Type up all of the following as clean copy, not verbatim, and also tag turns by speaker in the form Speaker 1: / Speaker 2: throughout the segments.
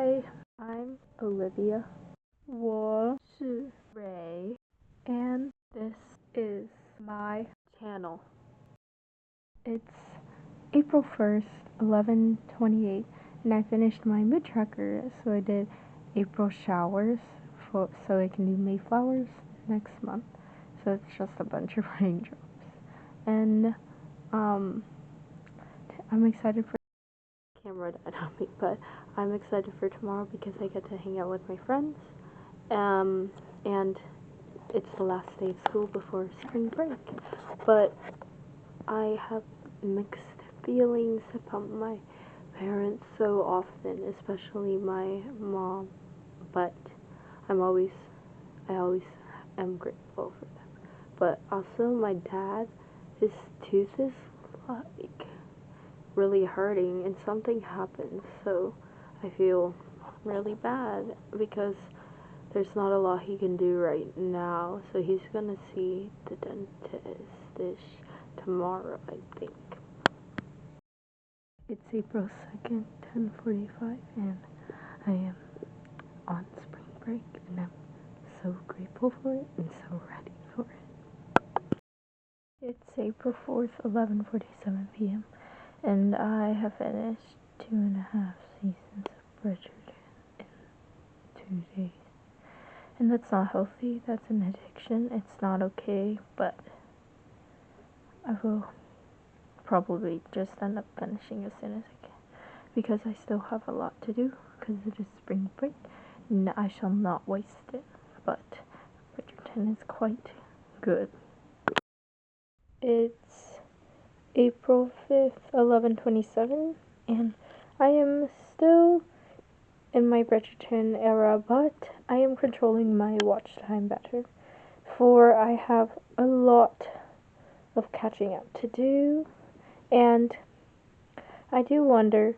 Speaker 1: Hi, I'm Olivia. 我是 Ray, and this is my channel. It's April 1st, 11:28, and I finished my mood tracker, so I did April showers so I can do Mayflowers next month. So it's just a bunch of raindrops. And I'm excited for camera dynamic, but I'm excited for tomorrow because I get to hang out with my friends. And it's the last day of school before spring break. But I have mixed feelings about my parents so often, especially my mom. But I always am grateful for them. But also my dad, his tooth is like really hurting and something happened, so I feel really bad because there's not a lot he can do right now, so he's gonna see the dentist tomorrow, I think. It's April 2nd, 10:45, and I am on spring break, and I'm so grateful for it and so ready for it. It's April 4th, 11:47 p.m. and I have finished 2.5 seasons of Bridgerton in 2 days. And that's not healthy, that's an addiction, it's not okay, but I will probably just end up finishing as soon as I can, because I still have a lot to do, because it is spring break, and I shall not waste it, but Bridgerton is quite good. It's April 5th, 11:27, and I am still in my Bridgerton era, but I am controlling my watch time better, for I have a lot of catching up to do, and I do wonder,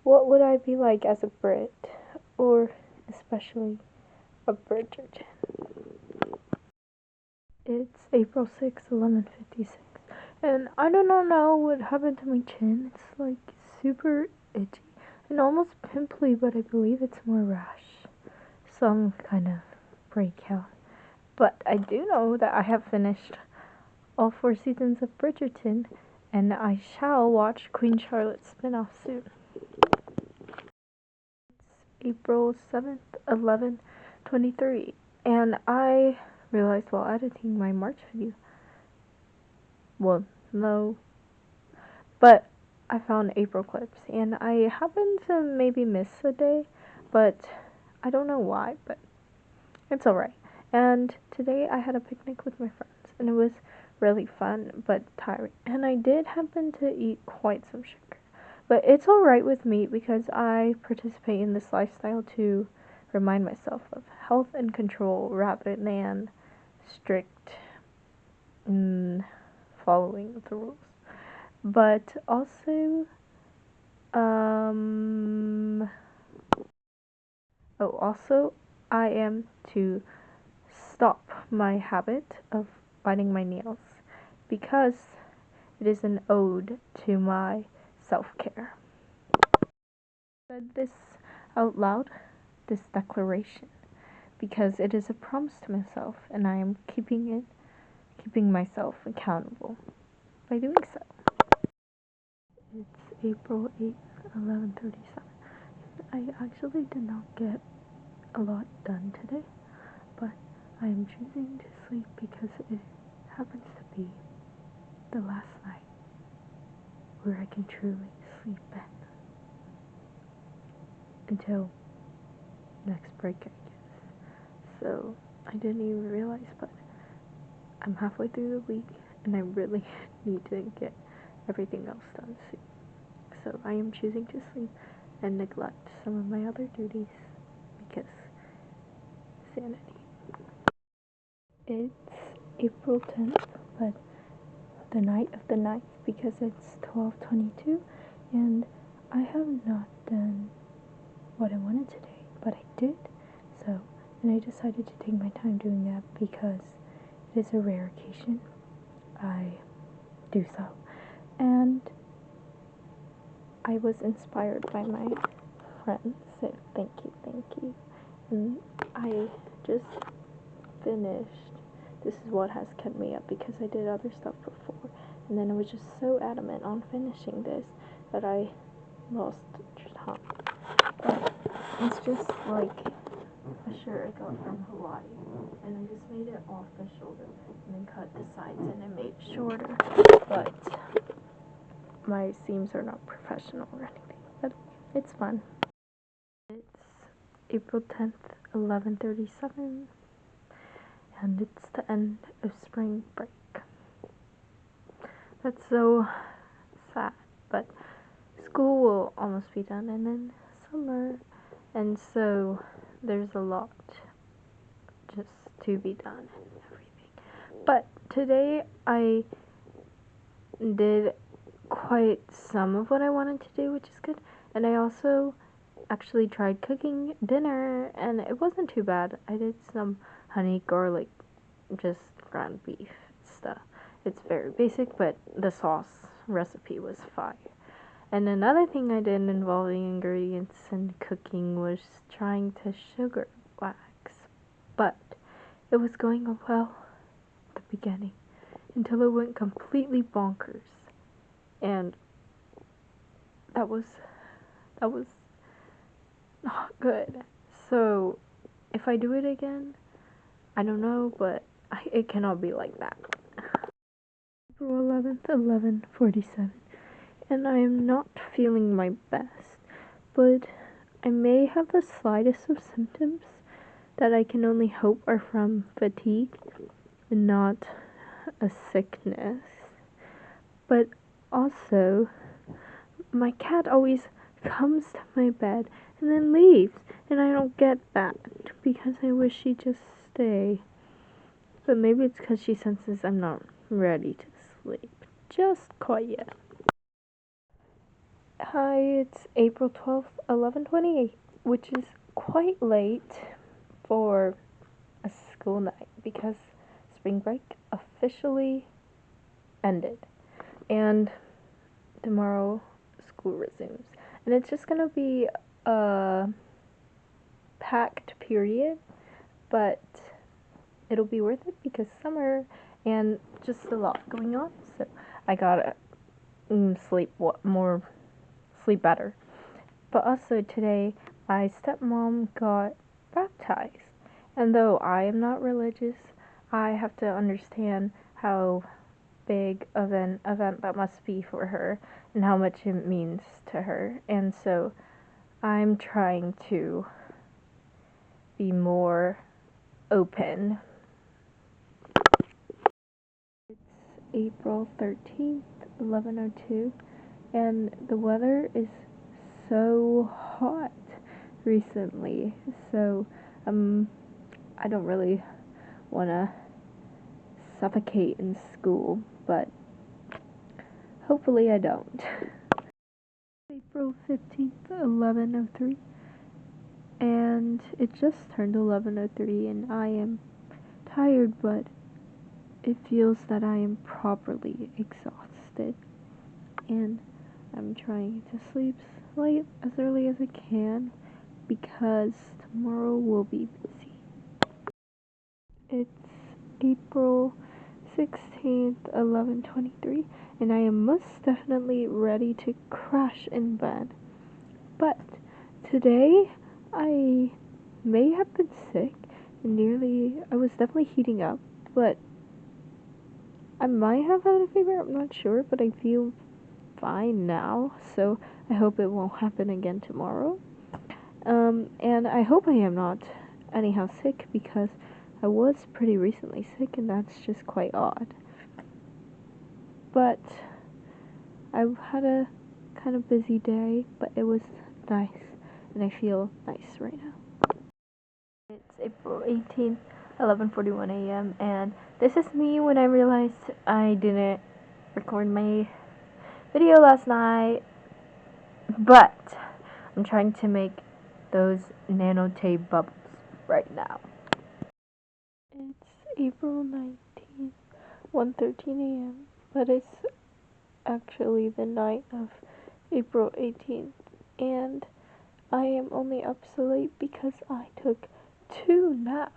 Speaker 1: what would I be like as a Brit, or especially a Bridgerton? It's April 6th, 11:56, and I don't know what happened to my chin. It's like super itchy and almost pimply, but I believe it's more rash, some kind of breakout. But I do know that I have finished all 4 seasons of Bridgerton, and I shall watch Queen Charlotte's spin-off soon. It's April 7th, 11:23, and I realized while editing my March video, well, no, but I found April clips, and I happened to maybe miss a day, but I don't know why, but it's alright. And today I had a picnic with my friends, and it was really fun but tiring, and I did happen to eat quite some sugar, but it's alright with me because I participate in this lifestyle to remind myself of health and control rather than strict following of the rules. But also, I am to stop my habit of biting my nails because it is an ode to my self-care. I said this out loud, this declaration, because it is a promise to myself, and I am keeping myself accountable by doing so. It's April 8th, 11:37. I actually did not get a lot done today, but I am choosing to sleep because it happens to be the last night where I can truly sleep in until next break, I guess. So I didn't even realize, but I'm halfway through the week and I really need to get everything else done soon. So I am choosing to sleep and neglect some of my other duties because sanity. It's April 10th, but the night of the 9th, because it's 12:22, and I have not done what I wanted today, but I did. So, and I decided to take my time doing that because it is a rare occasion. I do so, and I was inspired by my friends, so thank you. And I just finished. This is what has kept me up because I did other stuff before, and then I was just so adamant on finishing this that I lost time. But it's just like a shirt I got from Hawaii, and I just made it off the shoulder and then cut the sides and I made it shorter. But my seams are not professional or anything, but it's fun. It's April 10th, 11:37, and it's the end of spring break. That's so sad, but school will almost be done, and then summer, and so there's a lot just to be done and everything. But today I did quite some of what I wanted to do, which is good, and I also actually tried cooking dinner, and it wasn't too bad. I did some honey garlic, just ground beef stuff. It's very basic, but the sauce recipe was fire. And another thing I did involving ingredients and cooking was trying to sugar wax, but it was going well at the beginning until it went completely bonkers, and that was not good. So if I do it again, I don't know, but it cannot be like that. April 11th, 11:47, and I am not feeling my best, but I may have the slightest of symptoms that I can only hope are from fatigue and not a sickness. But also, my cat always comes to my bed and then leaves, and I don't get that because I wish she'd just stay. But maybe it's because she senses I'm not ready to sleep just quite yet. Hi, it's April 12th, 11:28, which is quite late for a school night because spring break officially ended, and tomorrow school resumes. And it's just gonna be a packed period, but it'll be worth it because summer and just a lot going on. So I gotta sleep better. But also today, my stepmom got baptized, and though I am not religious, I have to understand how big of an event that must be for her and how much it means to her. And so I'm trying to be more open. It's April 13th, 11:02, and the weather is so hot recently. So I don't really want to suffocate in school, but hopefully I don't. April 15th, 11:03, and it just turned 11:03, and I am tired, but it feels that I am properly exhausted, and I'm trying to sleep late as early as I can because tomorrow will be busy. It's April 16th, 11:23, and I am most definitely ready to crash in bed. But today I may have been sick and I was definitely heating up, but I might have had a fever, I'm not sure, but I feel fine now, so I hope it won't happen again tomorrow. And I hope I am not anyhow sick because I was pretty recently sick, and that's just quite odd. But I've had a kind of busy day, but it was nice, and I feel nice right now. It's April 18th, 11:41 a.m., and this is me when I realized I didn't record my video last night, but I'm trying to make those nanotape bubbles right now. It's April 19th, 1:13 a.m., but it's actually the night of April 18th, and I am only up so late because I took 2 naps.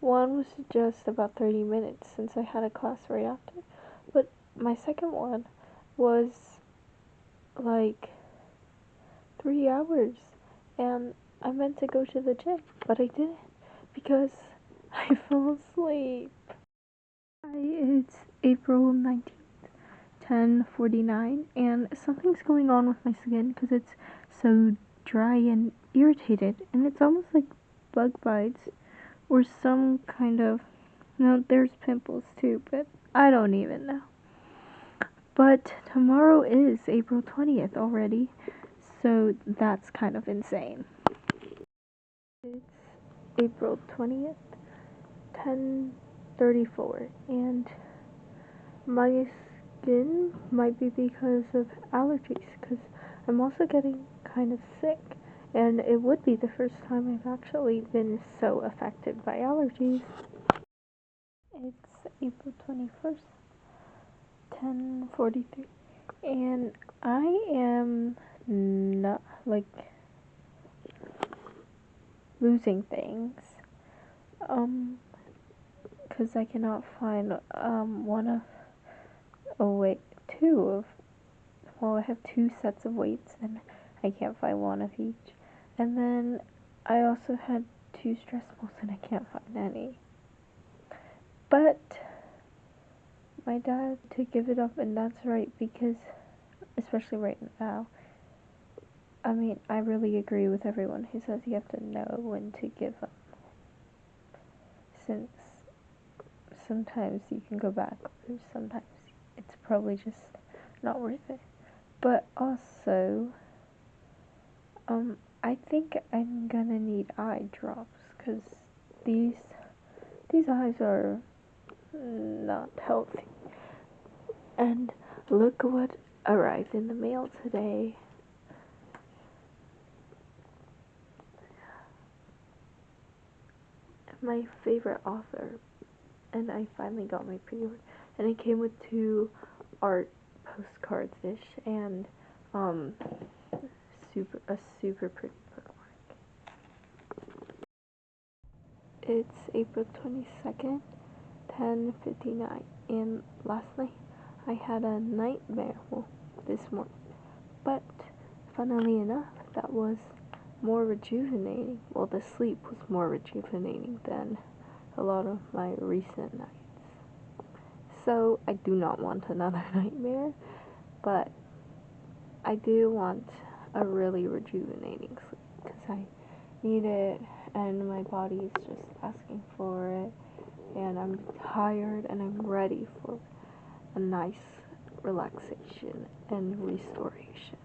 Speaker 1: One was just about 30 minutes since I had a class right after, but my second one was like 3 hours, and I meant to go to the gym, but I didn't because I fell asleep. Hi, it's April 19th, 10:49, and something's going on with my skin because it's so dry and irritated, and it's almost like bug bites or some kind of, no, there's pimples too, but I don't even know. But tomorrow is April 20th already, so that's kind of insane. It's April 20th, 10:34, and my skin might be because of allergies, because I'm also getting kind of sick, and it would be the first time I've actually been so affected by allergies. It's April 21st, 10:43, and I am not like losing things, because I cannot find one of two of, well, I have 2 sets of weights and I can't find one of each. And then I also had 2 stress balls and I can't find any. But my dad to give it up, and that's right, because especially right now, I mean, I really agree with everyone who says you have to know when to give up, since sometimes you can go back, or sometimes it's probably just not worth it. But also, I think I'm gonna need eye drops, because these eyes are not healthy. And look what arrived in the mail today. My favorite author, and I finally got my pre-order, and it came with 2 art postcards-ish, and a super pretty bookmark. It's April 22nd, 10:59, and last night I had a nightmare, well, this morning, but funnily enough, that was more rejuvenating. Well, the sleep was more rejuvenating than a lot of my recent nights. So I do not want another nightmare, but I do want a really rejuvenating sleep, because I need it, and my body is just asking for it, and I'm tired, and I'm ready for a nice relaxation and restoration.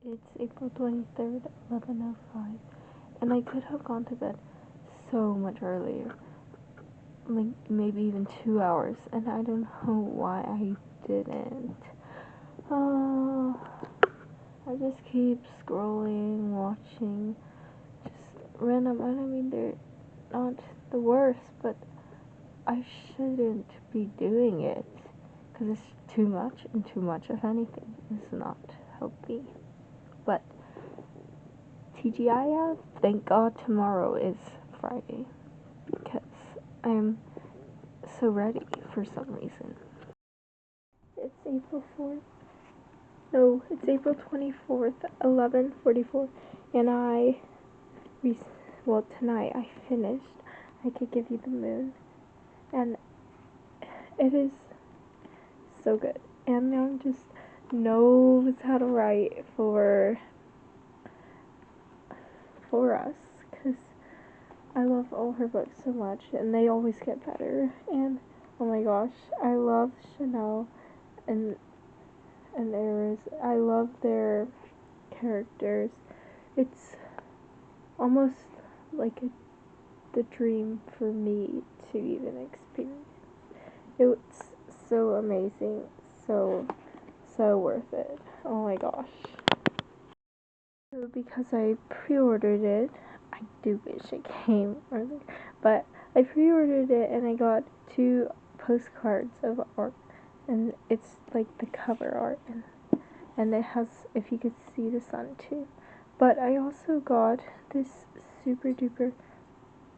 Speaker 1: It's April 23rd, 11:05, and I could have gone to bed so much earlier, like maybe even 2 hours, and I don't know why I didn't. I just keep scrolling, watching just random, and I mean, they're not the worst, but I shouldn't be doing it, because it's too much, and too much of anything is not healthy. But TGIF, thank God tomorrow is Friday, because I'm so ready for some reason. It's April 4th. No, it's April 24th, 11:44, and well, tonight I finished I Could Give You the Moon, and it is so good. And now just knows how to write for us, because I love all her books so much, and they always get better. And oh my gosh, I love Chanel and Eris. I love their characters. It's almost like the dream for me to even experience. It's so amazing, so worth it. Oh my gosh. So because I pre-ordered it, I do wish it came earlier, but I pre-ordered it and I got 2 postcards of art, and it's like the cover art, and it has, if you could see the sun too, But I also got this super duper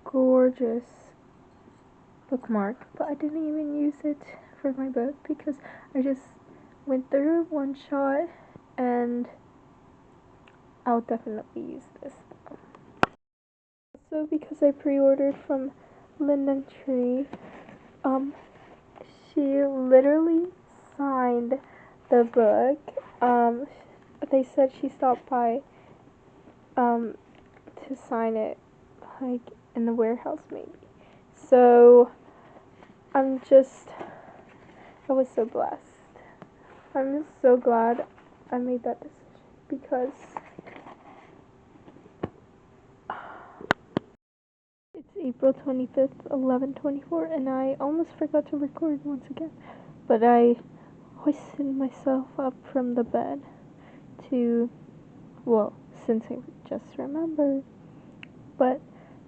Speaker 1: gorgeous bookmark, but I didn't even use it for my book because I just went through one shot, and I'll definitely use this. Also, because I pre-ordered from Linden Tree, she literally signed the book. They said she stopped by to sign it, like in the warehouse maybe. So I was so blessed. I'm just so glad I made that decision because it's April 25th, 11:24, and I almost forgot to record once again. But I hoisted myself up from the bed since I just remembered. But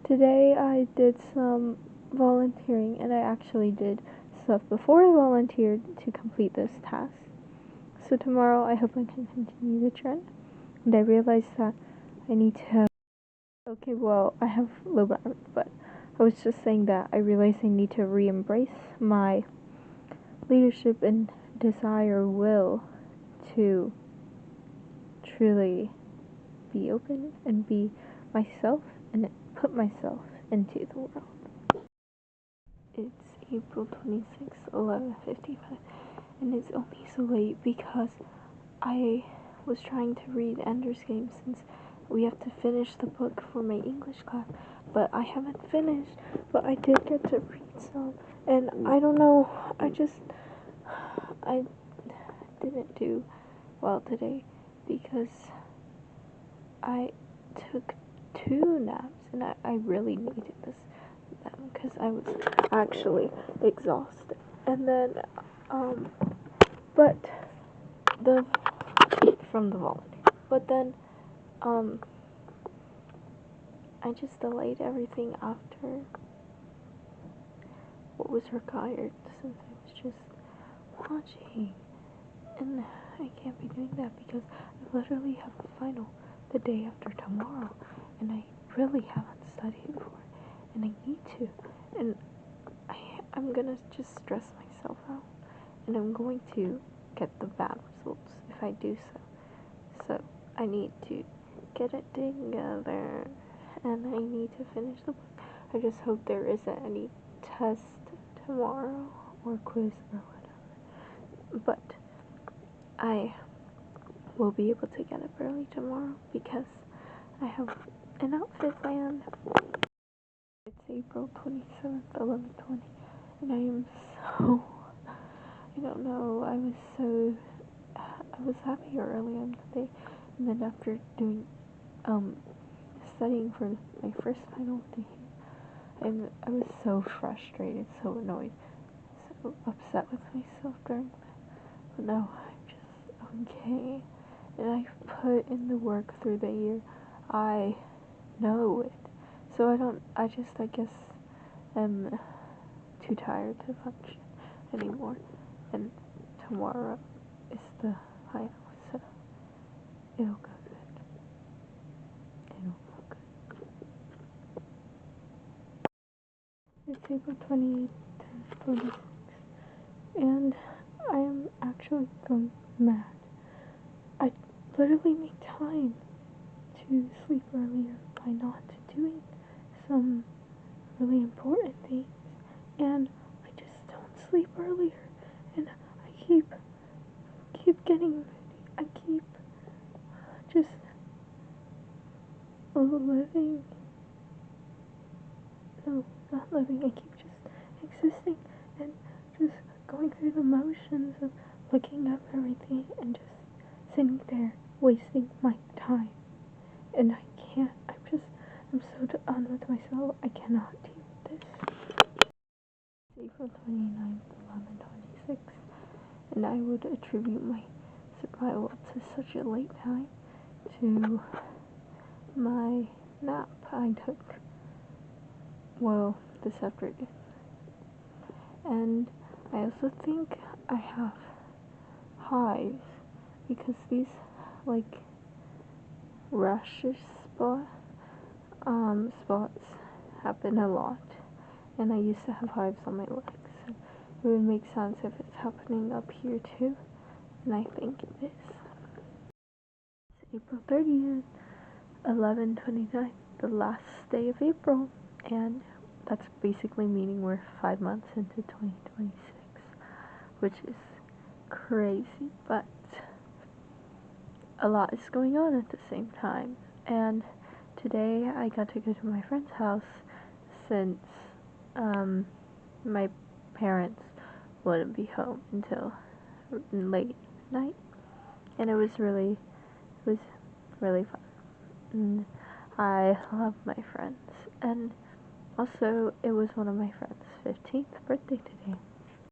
Speaker 1: today I did some volunteering, and I actually did stuff before I volunteered to complete this task. So tomorrow I hope I can continue the trend. And I realized that I need to... Okay, well, I have low battery, but I was just saying that I realized I need to re-embrace my leadership and desire will to truly be open and be myself and put myself into the world. It's April 26th, 11:55, and it's only so late because I was trying to read Ender's Game since we have to finish the book for my English class, but I haven't finished, but I did get to read some, and I don't know, I didn't do well today because I took 2 naps, and I really needed them because I was actually exhausted. And then, but the from the volunteer. But then, I just delayed everything after what was required since I was just watching. And I can't be doing that because I literally have a final the day after tomorrow, and I really haven't studied for it, and I need to. And I'm gonna just stress myself out, and I'm going to get the bad results if I do so. So I need to get it together, and I need to finish the book. I just hope there isn't any test tomorrow or quiz or whatever. But I will be able to get up early tomorrow because I have an outfit planned. It's April 27th, 11:20, and I am so, I don't know, I was happy early on the day, and then after doing, studying for my first final day, and I was so frustrated, so annoyed, so upset with myself during that, but now I'm just okay, and I've put in the work through the year. I know it, so I guess I'm too tired to function anymore, and tomorrow is the final, so it'll go good. It'll go good. It's April 28th, 10:46, and I am actually going mad. I literally made time to sleep earlier by not doing some really important things, and I just don't sleep earlier, and I keep getting, I keep just living, no, not living, I keep just existing and just going through the motions of looking up everything and just sitting there wasting my time, and I can't, I'm so done with myself, I cannot deal with this. April 29th, 11:26, and I would attribute my survival to such a late time to my nap I took, this afternoon. And I also think I have hives because these, rashes spots happen a lot, and I used to have hives on my legs. It would make sense if it's happening up here too, and I think it is. It's April 30th, 11:29, the last day of April, and that's basically meaning we're 5 months into 2026, which is crazy, but a lot is going on at the same time. And today I got to go to my friend's house since my parents wouldn't be home until late night, and it was really fun. And I love my friends, and also it was one of my friends' 15th birthday today.